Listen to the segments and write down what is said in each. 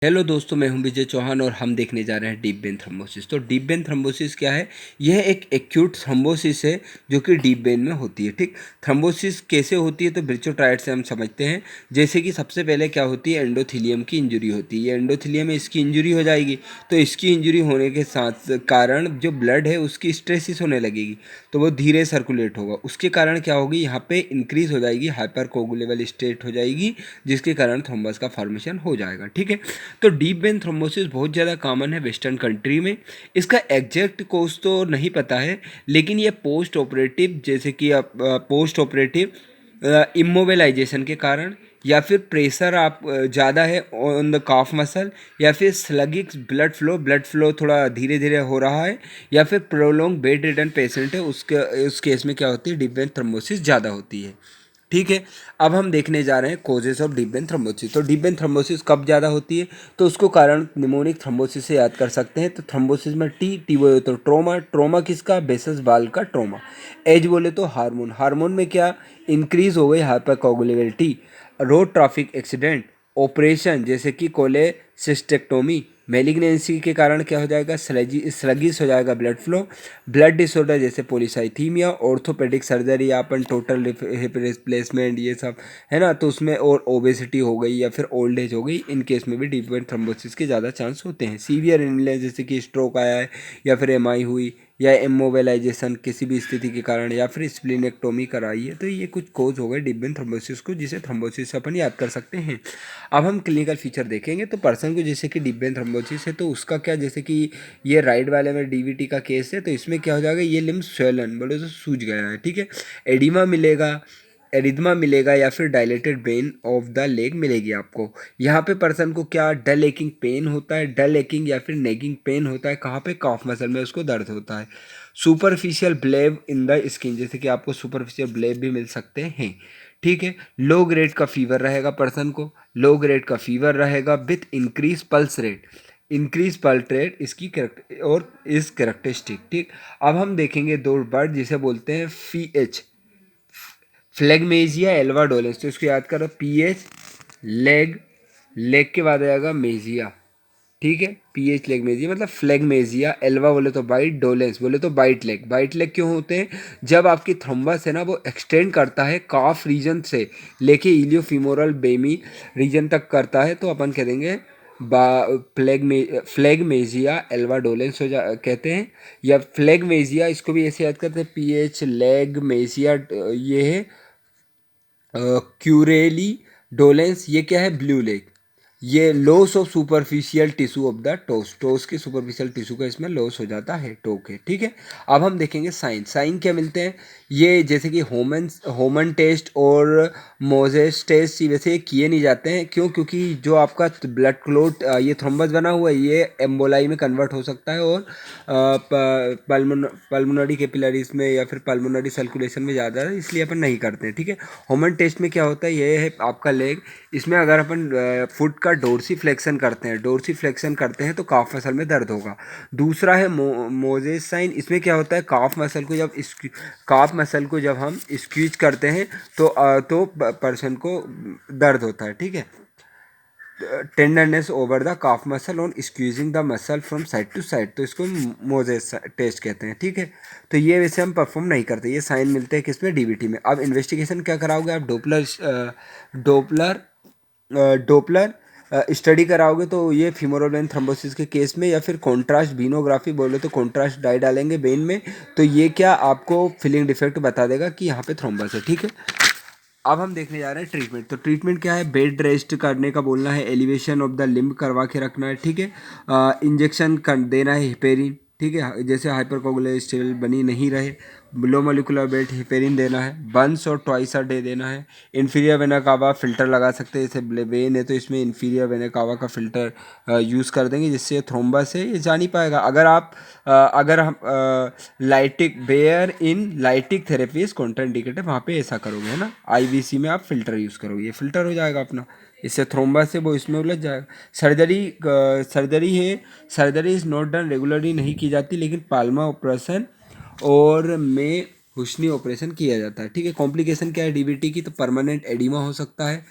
Hello दोस्तों, मैं हूं विजय चौहान और हम देखने जा रहे हैं डीप वेन थ्रोम्बोसिस। तो डीप वेन थ्रोम्बोसिस क्या है? यह एक एक्यूट थ्रोम्बोसिस है जो कि डीप वेन में होती है। ठीक, थ्रोम्बोसिस कैसे होती है तो ब्रिचो ट्रायड से हम समझते हैं। जैसे कि सबसे पहले क्या होती है, एंडोथेलियम की इंजरी होती है। एंडोथेलियम में इसकी इंजरी हो जाएगी, तो इसकी इंजरी होने के साथ कारण जो ब्लड है उसकी स्ट्रेसिस होने लगेगी, तो वो धीरे सर्कुलेट होगा। उसके कारण क्या होगी, यहाँ पे इंक्रीज हो जाएगी, हाइपर कोगुलेबल स्टेट हो जाएगी, जिसके कारण थ्रोम्बस का फॉर्मेशन हो जाएगा। ठीक है, तो डीप वेन थ्रोम्बोसिस बहुत ज़्यादा कॉमन है वेस्टर्न कंट्री में। इसका एग्जैक्ट कोज तो नहीं पता है, लेकिन ये पोस्ट ऑपरेटिव, जैसे कि पोस्ट ऑपरेटिव इमोबिलाइजेशन के कारण, या फिर प्रेशर आप ज़्यादा है ऑन द काफ मसल, या फिर स्लगिक ब्लड फ्लो थोड़ा धीरे धीरे हो रहा है, या फिर प्रोलोंग बेड रिडन पेशेंट है, उसके उस केस में क्या होती है, डीप वेन थ्रोम्बोसिस ज़्यादा होती है। ठीक है, अब हम देखने जा रहे हैं causes of deep vein thrombosis. तो डीप वेन थ्रोम्बोसिस कब ज़्यादा होती है, तो उसको कारण निमोनिक थ्रोम्बोसिस से याद कर सकते हैं। तो थ्रोम्बोसिस में टी बोले तो ट्रोमा किसका, बेसस बाल का ट्रोमा। एज बोले तो हार्मोन में क्या इंक्रीज हो गई, हाइपरकोगुलेबिलिटी। रोड ट्रैफिक एक्सीडेंट, ऑपरेशन जैसे कि कोलेसिस्टेक्टोमी। मेलिग्नेंसी के कारण क्या हो जाएगा, स्लगिस हो जाएगा ब्लड फ्लो। ब्लड डिसऑर्डर जैसे पोलिसाइथीमिया, ऑर्थोपेडिक सर्जरी, अपन टोटल हिप रिप्लेसमेंट, ये सब है ना, तो उसमें और ओबेसिटी हो गई या फिर ओल्ड एज हो गई, इन केस में भी डीप वेन थ्रोम्बोसिस के ज़्यादा चांस होते हैं। सीवियर इलनेस जैसे कि स्ट्रोक आया है, या फिर एमआई हुई, या इमोबिलाइजेशन किसी भी स्थिति के कारण, या फिर स्प्लीनेक्टोमी कराई है, तो ये कुछ कोज हो गए डीप वेन थ्रोम्बोसिस को, जिसे थ्रोम्बोसिस अपन याद कर सकते हैं। अब हम क्लिनिकल फीचर देखेंगे। तो पर्सन को जैसे कि डीप वेन थ्रोम्बोसिस है, तो उसका क्या, जैसे कि ये राइट वाले में डीवीटी का केस है, तो इसमें क्या हो जाएगा, ये लिम्ब स्वेलन बोले तो सूज गया है। ठीक है, एडिमा मिलेगा, एरिथमा मिलेगा, या फिर dilated when of the leg मिलेगी आपको। यहाँ पे पर्सन को क्या, डल एकिंग पेन होता है, डल एकिंग या फिर नेगिंग पेन होता है, कहाँ पे, काफ मसल में उसको दर्द होता है। सुपरफिशियल ब्लेब इन द स्किन, जैसे कि आपको सुपरफिशियल ब्लेब भी मिल सकते हैं। ठीक है, लो ग्रेड का फीवर रहेगा पर्सन को, लो ग्रेड का फीवर रहेगा with increase pulse rate. Increase pulse rate इसकी करेक्ट और इस करेक्टरिस्टिक। ठीक, अब हम देखेंगे दो वर्ड जिसे बोलते हैं फी एच, फ्लेगमेजिया एल्वाडोलेंस। तो इसको याद करो, पी एच लेग, लेग के बाद आएगा मेजिया। ठीक है, पी एच लेगमेजिया मतलब फ्लेगमेजिया, एल्वा बोले तो बाइट, डोलेंस बोले तो बाइट लेग। बाइट लेग क्यों होते हैं, जब आपकी थ्रोम्बस है ना वो एक्सटेंड करता है काफ रीजन से लेके इलियोफिमोरल बेमी रीजन तक करता है, तो अपन कह देंगे फ्लेगमेजिया एल्वाडोलेंस कहते हैं, या फ्लेगमेजिया। इसको भी ऐसे याद करते हैं, पी एच लेगमेजिया, ये है क्यूरेली डोलेंस। ये क्या है, ब्लू लेग। ये loss of superficial tissue of the toes, toes के सुपरफिशियल टिश्यू का इसमें लॉस हो जाता है, टो के। ठीक है, अब हम देखेंगे साइन। साइन क्या मिलते हैं, ये जैसे कि होमन टेस्ट और मोजेस टेस्ट वैसे किए नहीं जाते हैं। क्यों, क्योंकि जो आपका ब्लड क्लोट, ये थ्रोम्बस बना हुआ है, ये एम्बोलाई में कन्वर्ट हो सकता है, और पल्मोनरी कैपिलरीज में या फिर पल्मोनरी सर्कुलेशन में ज़्यादा है, इसलिए अपन नहीं करते हैं। ठीक है, होमन टेस्ट में क्या होता है, ये है आपका लेग, इसमें अगर अपन फुट का डोर्सी फ्लेक्शन करते हैं, डोर्सी फ्लेक्शन करते हैं तो काफ मसल में दर्द होगा। दूसरा है मोजेस साइन। इसमें क्या होता है, काफ मसल को जब हम स्क्वीज करते हैं तो पर्सन को दर्द होता है। ठीक है, tenderness over the calf muscle on squeezing the muscle from side to side, तो इसको मोजेस टेस्ट कहते हैं। ठीक है, तो ये वैसे हम परफॉर्म नहीं करते, ये साइन मिलते हैं किसमें, डीवीटी में। अब इन्वेस्टिगेशन क्या कराओगे आप, डोपलर डोपलर स्टडी कराओगे, तो ये फीमोरल वेन थ्रोम्बोसिस के केस में, या फिर कॉन्ट्रास्ट वीनोग्राफी बोले तो कॉन्ट्रास्ट डाई डालेंगे वेन में, तो ये क्या आपको फिलिंग डिफेक्ट बता देगा कि यहाँ पे थ्रोम्बस है। ठीक है, अब हम देखने जा रहे हैं ट्रीटमेंट। तो ट्रीटमेंट क्या है, बेड रेस्ट करने का बोलना है, एलिवेशन ऑफ द लिम्ब करवा के रखना है। ठीक है, इंजेक्शन कर देना है हिपेरिन। ठीक है, जैसे हाइपरकोगुलेस्टेरल बनी नहीं रहे, लो मोलिकुलर वेट हिपेरिन देना है, वंस और ट्वाइस अ डे देना है। इन्फीरियर वेना कावा फिल्टर लगा सकते हैं, जैसे वेन है तो इसमें इन्फीरियर वेना कावा का फिल्टर यूज़ कर देंगे, जिससे थ्रोम्बस है ये जा नहीं पाएगा। अगर हम लाइटिक बेयर in lytic therapy is contraindicated, वहाँ पे ऐसा करोगे है ना, आईवीसी में आप फिल्टर यूज़ करोगे, ये फिल्टर हो जाएगा अपना, इससे थ्रोम्बस है वो इसमें उलझ जाएगा। Surgery is not done regularly, नहीं की जाती, लेकिन पाल्मा ऑपरेशन और में हुस्नी ऑपरेशन किया जाता है। ठीक है, कॉम्प्लिकेशन क्या है डीबीटी की? तो परमानेंट एडिमा हो सकता है,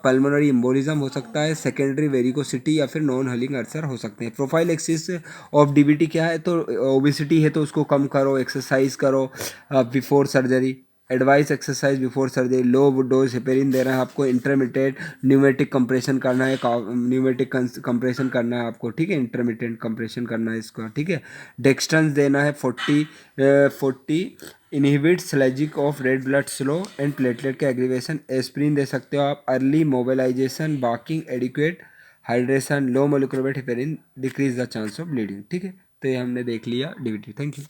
पल्मोनरी एम्बोलिज्म हो सकता है, सेकेंडरी वेरिकोसिटी या फिर नॉन हलिंग अल्सर हो सकते हैं। प्रोफाइल एक्सिस ऑफ डीबीटी क्या है? तो ओबिसिटी है तो उसको कम करो, एक्सरसाइज करो before surgery, advice exercise before surgery, low dose heparin दे रहा है आपको, इंटरमीडिएट न्यूमेटिक कंप्रेशन करना है, न्यूमेटिक कंप्रेशन करना है आपको। ठीक है, इंटरमीडिएट कंप्रेशन करना है इसका। ठीक है, डेक्सट्रंस देना है 40 inhibit sludging of red blood slow and platelet के एग्रीवेशन। एस्प्रिन दे सकते हो आप। Early mobilisation, walking, adequate hydration, low molecular weight heparin decrease the chance of bleeding. ठीक है, तो ये हमने देख लिया डीवीटी। Thank you.